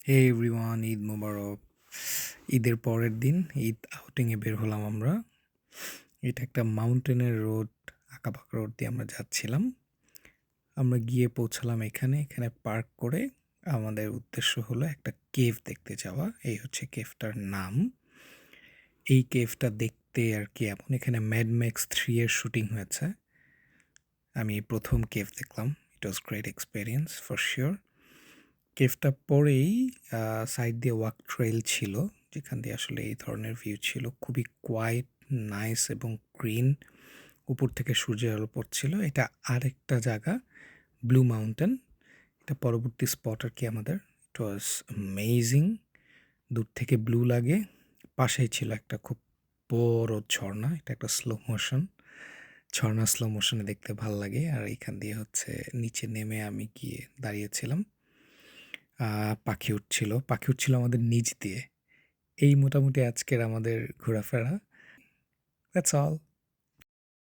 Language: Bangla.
হে এভরিওয়ান, ঈদ মোবারক। ঈদের পরের দিন ঈদ আউটিংয়ে বের হলাম আমরা। এটা একটা মাউন্টেনের রোড, আঁকাবাঁকা রোড দিয়ে আমরা যাচ্ছিলাম। আমরা গিয়ে পৌঁছালাম এখানে পার্ক করে আমাদের উদ্দেশ্য হলো একটা কেভ দেখতে যাওয়া। এই হচ্ছে কেভটার নাম। এই কেভটা দেখতে আর কি এমন, এখানে ম্যাড ম্যাক্স 3 এর শুটিং হয়েছে। আমি প্রথম কেভ দেখলাম। It was great experience for sure. কেভটা পরেই সাইড দিয়ে ওয়াক ট্রেইল ছিল, যেখান দিয়ে আসলে এই ধরনের ভিউ ছিল। খুবই কোয়াইট, নাইস এবং গ্রিন। উপর থেকে সূর্যের আলো পড়ছিল। এটা আরেকটা জায়গা, ব্লু মাউন্টেন। এটা পরবর্তী স্পট আর কি আমাদের। ইট ওয়াজ অ্যামেজিং। দূর থেকে ব্লু লাগে। পাশেই ছিল একটা খুব বড় ঝর্ণা। এটা একটা স্লো মোশন ঝর্ণা, স্লো মোশনে দেখতে ভাল লাগে। আর এখান দিয়ে হচ্ছে নিচে নেমে আমি গিয়ে দাঁড়িয়েছিলাম। পাখি উঠছিল আমাদের নিচ দিয়ে। এই মোটামুটি আজকের আমাদের ঘোরাফেরা। That's all.